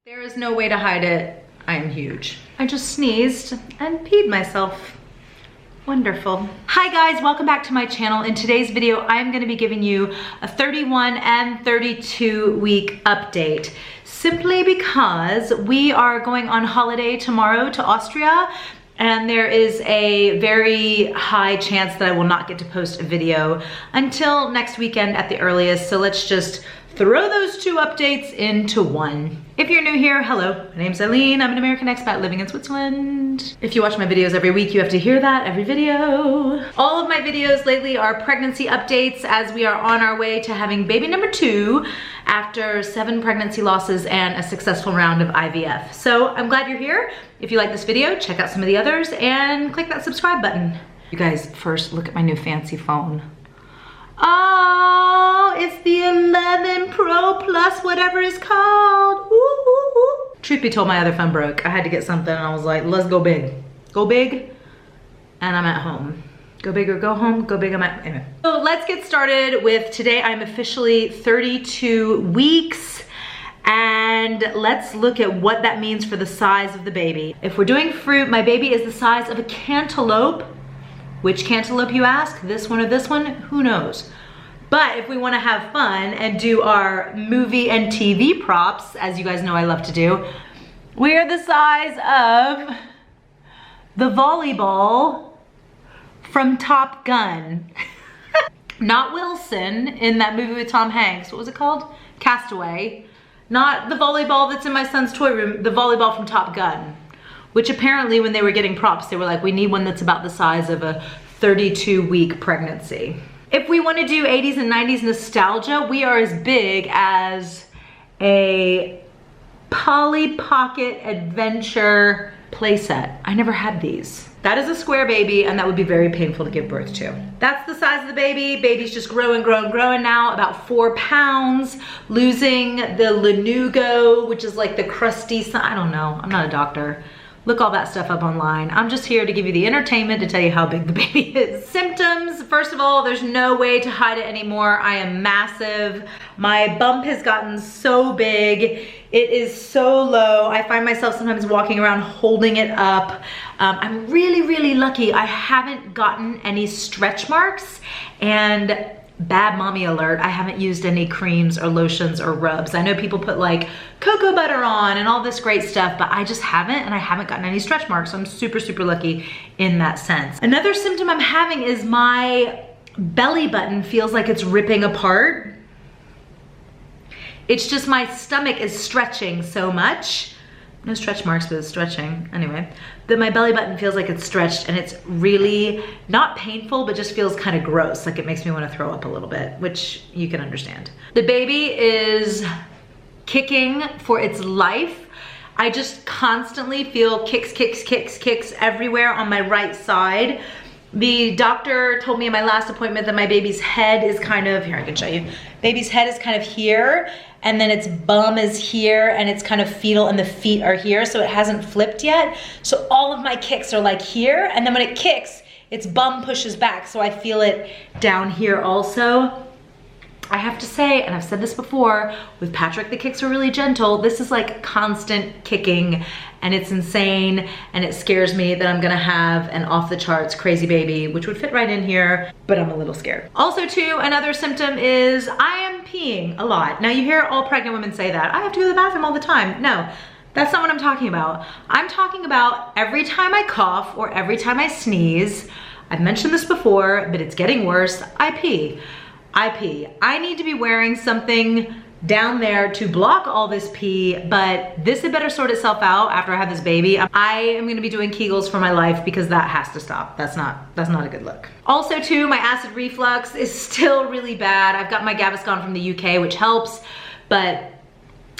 There is no way to hide it. I am huge. I just sneezed and peed myself. Wonderful. Hi guys, welcome back to my channel. In today's video, I'm gonna be giving you a 31 and 32 week update, simply because we are going on holiday tomorrow to Austria, and there is a very high chance that I will not get to post a video until next weekend at the earliest. So let's just throw those two updates into one. If you're new here, hello, my name's Eileen. I'm an American expat living in Switzerland. If you watch my videos every week, you have to hear that every video. All of my videos lately are pregnancy updates as we are on our way to having baby number 2 after 7 pregnancy losses and a successful round of IVF. So I'm glad you're here. If you like this video, check out some of the others and click that subscribe button. You guys, first look at my new fancy phone. Oh, it's the 11 Pro Plus, whatever it's called. Ooh, ooh, ooh. Truth be told, my other phone broke. I had to get something and I was like, let's go big. Go big, and I'm at home. Go big or go home, go big, I'm at, anyway. So let's get started with today. I'm officially 32 weeks. And let's look at what that means for the size of the baby. If we're doing fruit, my baby is the size of a cantaloupe. Which cantaloupe, you ask? This one or this one? Who knows? But if we want to have fun and do our movie and TV props, as you guys know I love to do, we are the size of the volleyball from Top Gun. Not Wilson in that movie with Tom Hanks. What was it called? Castaway. Not the volleyball that's in my son's toy room, the volleyball from Top Gun. Which apparently when they were getting props, they were like, we need one that's about the size of a 32-week pregnancy. If we want to do 80s and 90s nostalgia, we are as big as a Polly Pocket Adventure playset. I never had these. That is a square baby, and that would be very painful to give birth to. That's the size of the baby. Baby's just growing, growing, growing now, about 4 pounds, losing the lanugo, which is like the crusty, I don't know, I'm not a doctor. Look all that stuff up online. I'm just here to give you the entertainment to tell you how big the baby is. Symptoms, first of all, there's no way to hide it anymore. I am massive. My bump has gotten so big. It is so low. I find myself sometimes walking around holding it up. I'm really, really lucky. I haven't gotten any stretch marks, and bad mommy alert, I haven't used any creams or lotions or rubs. I know people put like cocoa butter on and all this great stuff, but I just haven't, and I haven't gotten any stretch marks. So I'm super, super lucky in that sense. Another symptom I'm having is my belly button feels like it's ripping apart. It's just my stomach is stretching so much. No stretch marks, but it's stretching. Anyway, that my belly button feels like it's stretched, and it's really not painful, but just feels kind of gross. Like it makes me want to throw up a little bit, which you can understand. The baby is kicking for its life. I just constantly feel kicks, kicks, kicks, kicks everywhere on my right side. The doctor told me in my last appointment that my baby's head is kind of, here I can show you. Baby's head is kind of here, and then its bum is here, and it's kind of fetal, and the feet are here, so it hasn't flipped yet. So all of my kicks are like here, and then when it kicks, its bum pushes back, so I feel it down here also. I have to say, and I've said this before, with Patrick the kicks are really gentle. This is like constant kicking, and it's insane, and it scares me that I'm gonna have an off the charts crazy baby, which would fit right in here, but I'm a little scared. Also too, another symptom is I am peeing a lot. Now you hear all pregnant women say that. I have to go to the bathroom all the time. No, that's not what I'm talking about. I'm talking about every time I cough or every time I sneeze. I've mentioned this before, but it's getting worse. I pee. I need to be wearing something down there to block all this pee, but this had better sort itself out after I have this baby. I am gonna be doing Kegels for my life because that has to stop. That's not a good look. Also too, my acid reflux is still really bad. I've got my Gaviscon from the UK, which helps, but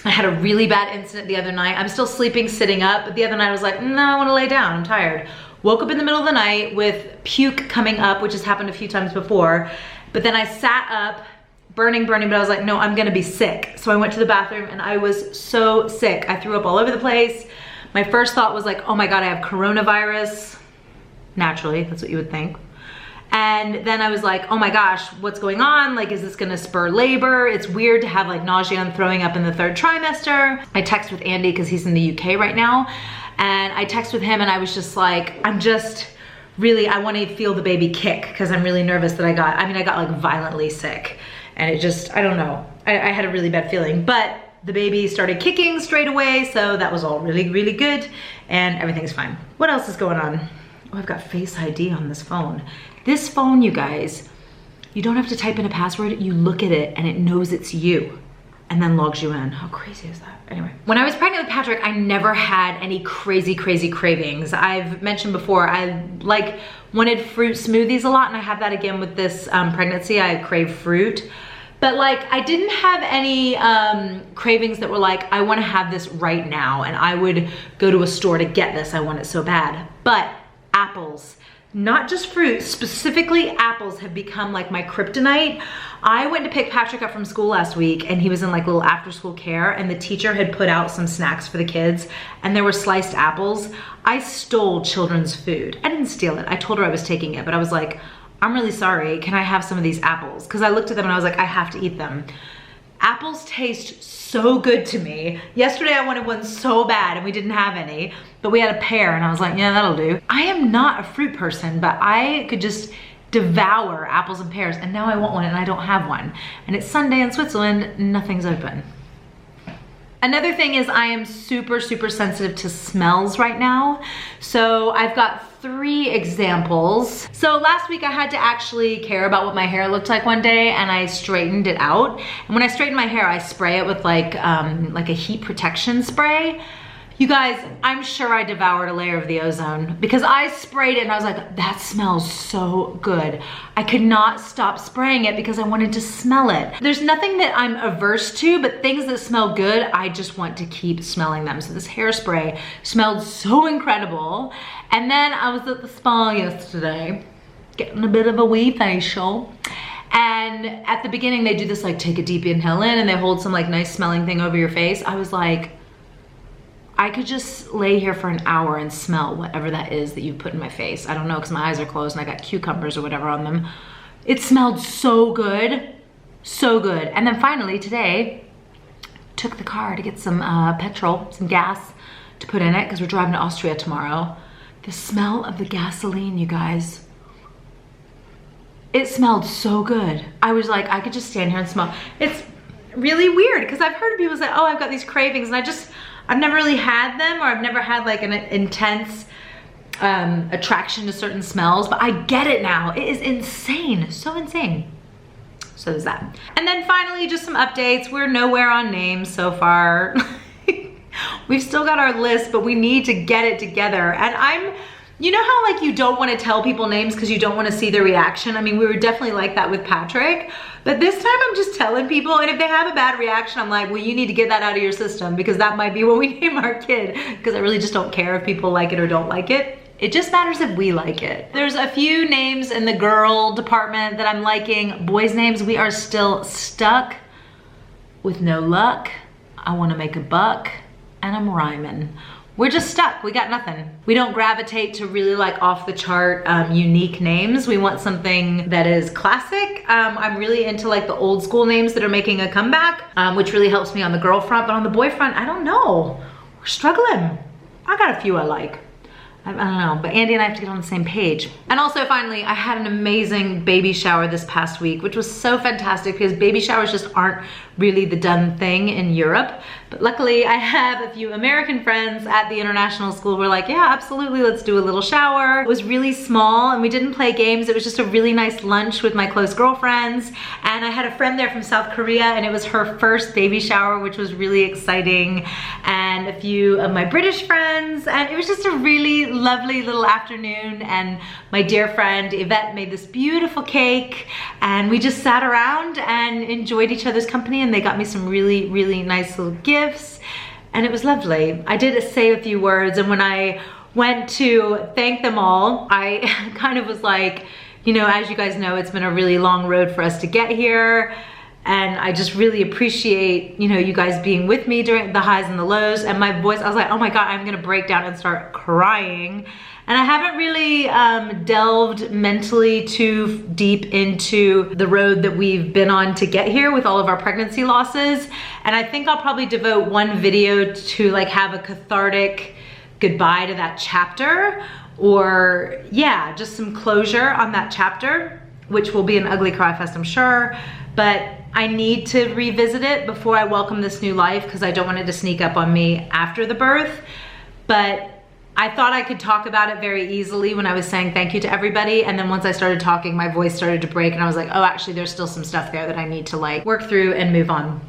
I had a really bad incident the other night. I'm still sleeping sitting up, but the other night I was like, no, I wanna lay down, I'm tired. Woke up in the middle of the night with puke coming up, which has happened a few times before. But then I sat up, burning, but I was like, no, I'm gonna be sick. So I went to the bathroom and I was so sick. I threw up all over the place. My first thought was like, oh my God, I have coronavirus. Naturally, that's what you would think. And then I was like, oh my gosh, what's going on? Like, is this gonna spur labor? It's weird to have like nausea and throwing up in the 3rd trimester. I text with Andy because he's in the UK right now. And I text with him and I was just like, I want to feel the baby kick because I'm really nervous that I got like violently sick. And it just, I don't know. I had a really bad feeling, but the baby started kicking straight away. So that was all really, really good. And everything's fine. What else is going on? Oh, I've got Face ID on this phone. This phone, you guys, you don't have to type in a password. You look at it and it knows it's you and then logs you in. How crazy is that? Anyway, when I was pregnant with Patrick, I never had any crazy cravings. I've mentioned before, I like wanted fruit smoothies a lot, and I have that again with this pregnancy. I crave fruit. But like, I didn't have any cravings that were like, I wanna have this right now, and I would go to a store to get this, I want it so bad. But apples, not just fruit, specifically apples have become like my kryptonite. I went to pick Patrick up from school last week and he was in like little after school care, and the teacher had put out some snacks for the kids and there were sliced apples. I stole children's food. I didn't steal it. I told her I was taking it, but I was like, I'm really sorry, can I have some of these apples? Because I looked at them and I was like, I have to eat them. Apples taste so good to me. Yesterday I wanted one so bad and we didn't have any, but we had a pear and I was like, yeah, that'll do. I am not a fruit person, but I could just devour apples and pears, and now I want one and I don't have one. And it's Sunday in Switzerland, nothing's open. Another thing is I am super sensitive to smells right now. So I've got 3 examples. So last week I had to actually care about what my hair looked like one day, and I straightened it out. And when I straighten my hair, I spray it with like a heat protection spray. You guys, I'm sure I devoured a layer of the ozone because I sprayed it and I was like, that smells so good. I could not stop spraying it because I wanted to smell it. There's nothing that I'm averse to, but things that smell good, I just want to keep smelling them. So this hairspray smelled so incredible. And then I was at the spa yesterday, getting a bit of a wee facial. And at the beginning they do this like, take a deep inhale in and they hold some like nice smelling thing over your face. I was like, I could just lay here for an hour and smell whatever that is that you put in my face. I don't know, because my eyes are closed and I got cucumbers or whatever on them. It smelled so good, so good. And then finally today, took the car to get some petrol, some gas to put in it, because we're driving to Austria tomorrow. The smell of the gasoline, you guys, it smelled so good. I was like, I could just stand here and smell. It's really weird, because I've heard people say, oh, I've got these cravings, and I've never really had them, or I've never had like an intense attraction to certain smells, but I get it now. It is insane, so insane. So there's that. And then finally, just some updates. We're nowhere on names so far. We've still got our list, but we need to get it together. And you know how like you don't want to tell people names because you don't want to see their reaction? I mean, we were definitely like that with Patrick, but this time I'm just telling people, and if they have a bad reaction, I'm like, well, you need to get that out of your system, because that might be what we name our kid, because I really just don't care if people like it or don't like it. It just matters if we like it. There's a few names in the girl department that I'm liking. Boys' names, we are still stuck with no luck. I want to make a buck, and I'm rhyming. We're just stuck, we got nothing. We don't gravitate to really like off the chart unique names. We want something that is classic. I'm really into like the old school names that are making a comeback, which really helps me on the girl front, but on the boy front, I don't know. We're struggling. I got a few I like. I don't know, but Andy and I have to get on the same page. And also finally, I had an amazing baby shower this past week, which was so fantastic because baby showers just aren't really the done thing in Europe. But luckily I have a few American friends at the international school who were like, yeah, absolutely, let's do a little shower. It was really small and we didn't play games. It was just a really nice lunch with my close girlfriends. And I had a friend there from South Korea and it was her first baby shower, which was really exciting. And a few of my British friends, and it was just a really lovely little afternoon. And my dear friend Yvette made this beautiful cake and we just sat around and enjoyed each other's company, and they got me some really, really nice little gifts, and it was lovely. I did say a few words, and when I went to thank them all, I kind of was like, you know, as you guys know, it's been a really long road for us to get here. And I just really appreciate, you know, you guys being with me during the highs and the lows. And my voice, I was like, oh my God, I'm gonna break down and start crying. And I haven't really delved mentally too deep into the road that we've been on to get here with all of our pregnancy losses. And I think I'll probably devote one video to like have a cathartic goodbye to that chapter, or yeah, just some closure on that chapter, which will be an ugly cry fest, I'm sure. But I need to revisit it before I welcome this new life, because I don't want it to sneak up on me after the birth. But I thought I could talk about it very easily when I was saying thank you to everybody. And then once I started talking, my voice started to break and I was like, oh, actually there's still some stuff there that I need to like work through and move on.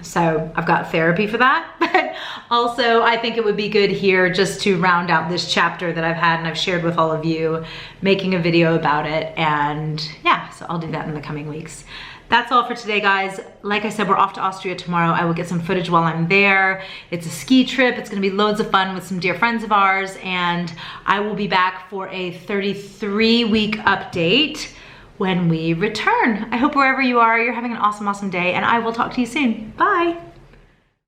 So I've got therapy for that. But also I think it would be good here just to round out this chapter that I've had and I've shared with all of you, making a video about it. And yeah, so I'll do that in the coming weeks. That's all for today, guys. Like I said, we're off to Austria tomorrow. I will get some footage while I'm there. It's a ski trip. It's gonna be loads of fun with some dear friends of ours, and I will be back for a 33-week update when we return. I hope wherever you are, you're having an awesome, awesome day, and I will talk to you soon. Bye.